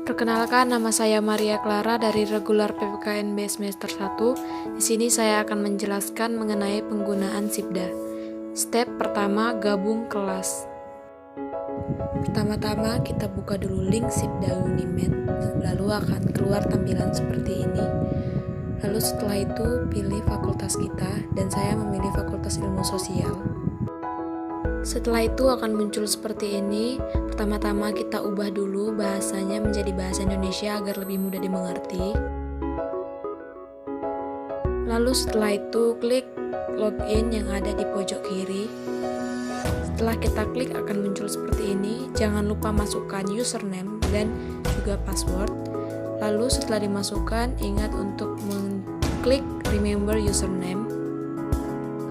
Perkenalkan, nama saya Maria Clara dari Regular PPKNB semester 1. Di sini saya akan menjelaskan mengenai penggunaan SIPDA. Step pertama, gabung kelas. Pertama-tama kita buka dulu link SIPDA Unimed, lalu akan keluar tampilan seperti ini. Lalu setelah itu pilih fakultas kita, dan saya memilih Fakultas Ilmu Sosial. Setelah itu akan muncul seperti ini. Pertama-tama kita ubah dulu bahasanya menjadi bahasa Indonesia agar lebih mudah dimengerti. Lalu setelah itu klik login yang ada di pojok kiri. Setelah kita klik akan muncul seperti ini. Jangan lupa masukkan username dan juga password. Lalu setelah dimasukkan, ingat untuk mengklik remember username.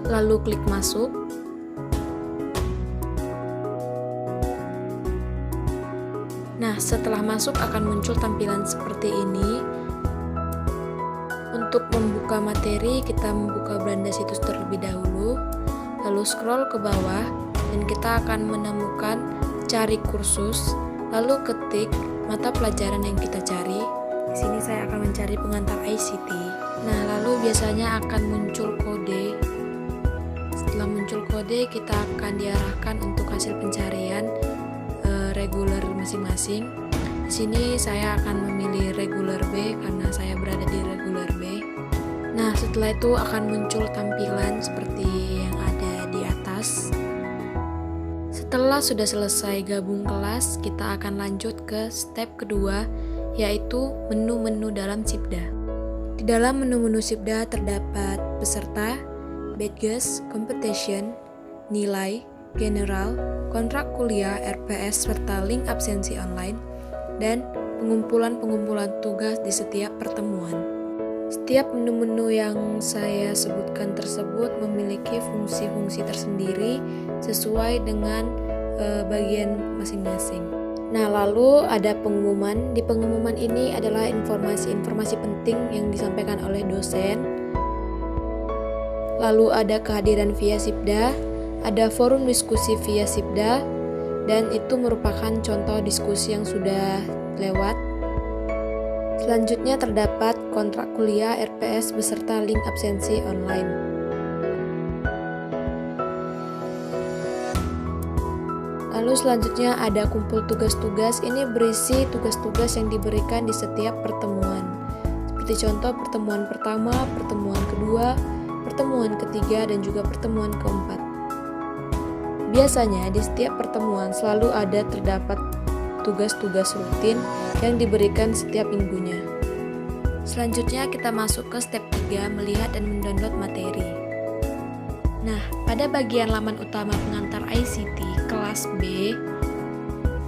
Lalu klik masuk. Nah, setelah masuk akan muncul tampilan seperti ini. Untuk membuka materi, kita membuka beranda situs terlebih dahulu, lalu scroll ke bawah, dan kita akan menemukan cari kursus, lalu ketik mata pelajaran yang kita cari. Di sini saya akan mencari pengantar ICT. Nah, lalu biasanya akan muncul kode. Setelah muncul kode, kita akan diarahkan untuk hasil pencarian reguler masing-masing. Di sini saya akan memilih reguler B karena saya berada di reguler B. Nah, setelah itu akan muncul tampilan seperti yang ada di atas. Setelah sudah selesai gabung kelas, kita akan lanjut ke step kedua, yaitu menu-menu dalam SIPDA. Di dalam menu-menu SIPDA terdapat peserta, badges, competition, nilai, general, kontrak kuliah, RPS, serta link absensi online, dan pengumpulan tugas di setiap pertemuan. Setiap menu-menu yang saya sebutkan tersebut memiliki fungsi-fungsi tersendiri sesuai dengan bagian masing-masing. Nah, lalu ada pengumuman. Di pengumuman ini adalah informasi-informasi penting yang disampaikan oleh dosen. Lalu ada kehadiran via SIPDA, ada forum diskusi via SIPDA, dan itu merupakan contoh diskusi yang sudah lewat. Selanjutnya terdapat kontrak kuliah, RPS, beserta link absensi online. Lalu selanjutnya ada kumpul tugas-tugas. Ini berisi tugas-tugas yang diberikan di setiap pertemuan. Seperti contoh pertemuan pertama, pertemuan kedua, pertemuan ketiga, dan juga pertemuan keempat. Biasanya di setiap pertemuan selalu terdapat tugas-tugas rutin yang diberikan setiap minggunya. Selanjutnya kita masuk ke step 3, melihat dan mendownload materi. Nah, pada bagian laman utama pengantar ICT kelas B,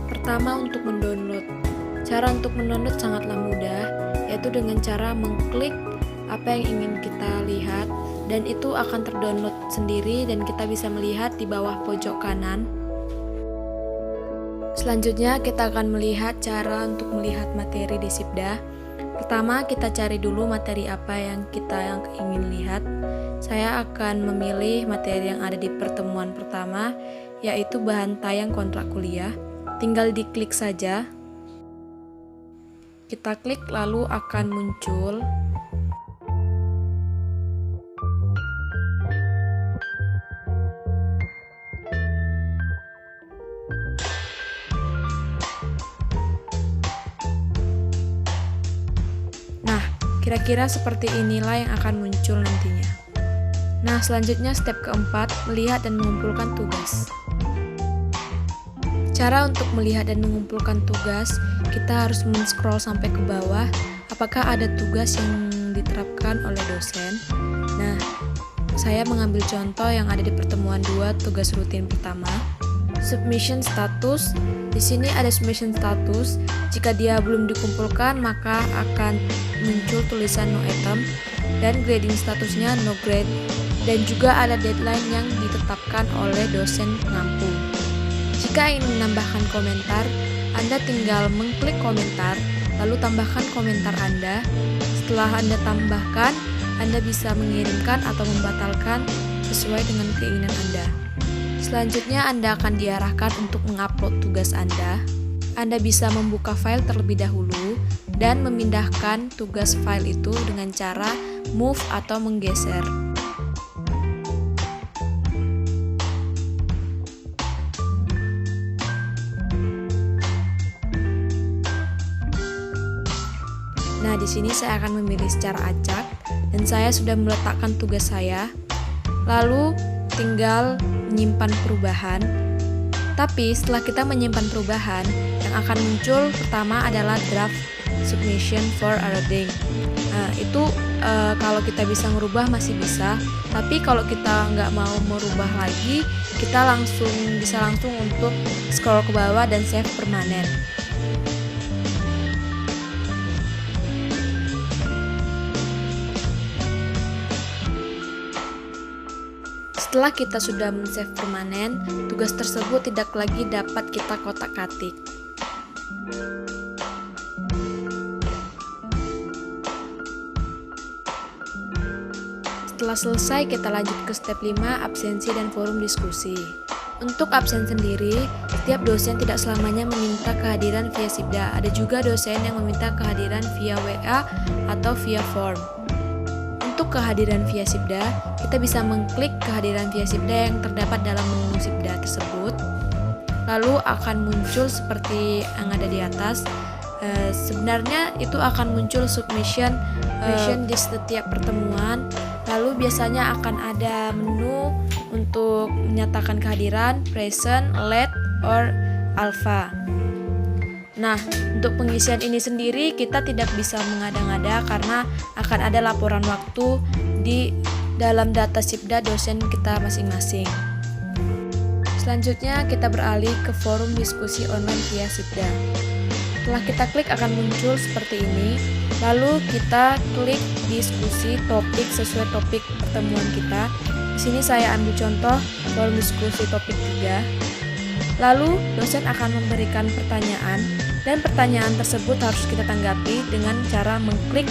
pertama untuk mendownload. Cara untuk mendownload sangatlah mudah, yaitu dengan cara mengklik apa yang ingin kita lihat, dan itu akan terdownload sendiri dan kita bisa melihat di bawah pojok kanan. Selanjutnya kita akan melihat cara untuk melihat materi di SIPDA. Pertama, kita cari dulu materi apa yang kita ingin lihat. Saya akan memilih materi yang ada di pertemuan pertama, yaitu bahan tayang kontrak kuliah. Tinggal diklik saja. Kita klik lalu akan muncul kira-kira seperti inilah yang akan muncul nantinya. Nah, selanjutnya step keempat, melihat dan mengumpulkan tugas. Cara untuk melihat dan mengumpulkan tugas, kita harus men-scroll sampai ke bawah. Apakah ada tugas yang diterapkan oleh dosen? Nah, saya mengambil contoh yang ada di pertemuan 2, tugas rutin pertama. Submission status. Di sini ada submission status. Jika dia belum dikumpulkan, maka akan muncul tulisan no item, dan grading statusnya no grade, dan juga ada deadline yang ditetapkan oleh dosen pengampu. Jika ingin menambahkan komentar, Anda tinggal mengklik komentar, lalu tambahkan komentar Anda. Setelah Anda tambahkan, Anda bisa mengirimkan atau membatalkan sesuai dengan keinginan Anda. Selanjutnya Anda akan diarahkan untuk mengupload tugas Anda. Anda bisa membuka file terlebih dahulu dan memindahkan tugas file itu dengan cara move atau menggeser. Nah, di sini saya akan memilih secara acak dan saya sudah meletakkan tugas saya. Lalu tinggal menyimpan perubahan. Tapi setelah kita menyimpan perubahan, yang akan muncul pertama adalah draft submission for editing. Nah, itu kalau kita bisa merubah masih bisa. Tapi kalau kita nggak mau merubah lagi, kita bisa langsung untuk scroll ke bawah dan save permanen. Setelah kita sudah men-save permanen, tugas tersebut tidak lagi dapat kita kotak-katik. Setelah selesai, kita lanjut ke step 5, absensi dan forum diskusi. Untuk absen sendiri, setiap dosen tidak selamanya meminta kehadiran via Sibda. Ada juga dosen yang meminta kehadiran via WA atau via form. Untuk kehadiran via Sibda, kita bisa mengklik kehadiran via Sibda yang terdapat dalam menu Sibda tersebut. Lalu akan muncul seperti yang ada di atas. Sebenarnya itu akan muncul submission di setiap pertemuan. Lalu biasanya akan ada menu untuk menyatakan kehadiran, present, late, or alpha. Nah, untuk pengisian ini sendiri kita tidak bisa mengada-ngada karena akan ada laporan waktu di dalam data Sibda dosen kita masing-masing. Selanjutnya kita beralih ke forum diskusi online via Sibda. Setelah kita klik akan muncul seperti ini. Lalu kita klik diskusi topik sesuai topik pertemuan kita. Di sini saya ambil contoh forum diskusi topik 3. Lalu dosen akan memberikan pertanyaan dan pertanyaan tersebut harus kita tanggapi dengan cara mengklik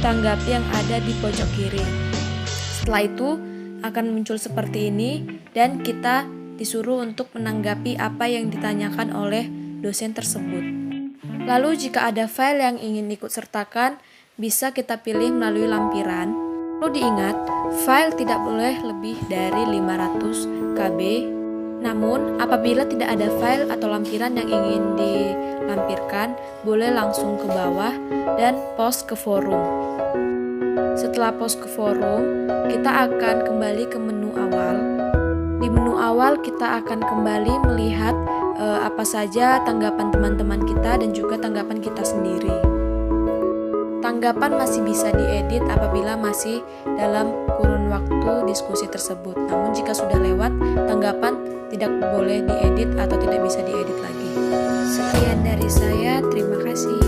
tanggapi yang ada di pojok kiri. Setelah itu akan muncul seperti ini dan kita disuruh untuk menanggapi apa yang ditanyakan oleh dosen tersebut. Lalu jika ada file yang ingin ikut sertakan, bisa kita pilih melalui lampiran. Perlu diingat, file tidak boleh lebih dari 500 KB. Namun, apabila tidak ada file atau lampiran yang ingin dilampirkan, boleh langsung ke bawah dan post ke forum. Setelah post ke forum, kita akan kembali ke menu awal. Di menu awal, kita akan kembali melihat apa saja tanggapan teman-teman kita dan juga tanggapan kita sendiri. Tanggapan masih bisa diedit apabila masih dalam kurun waktu diskusi tersebut. Namun jika sudah lewat, tanggapan tidak boleh diedit atau tidak bisa diedit lagi. Sekian dari saya, terima kasih.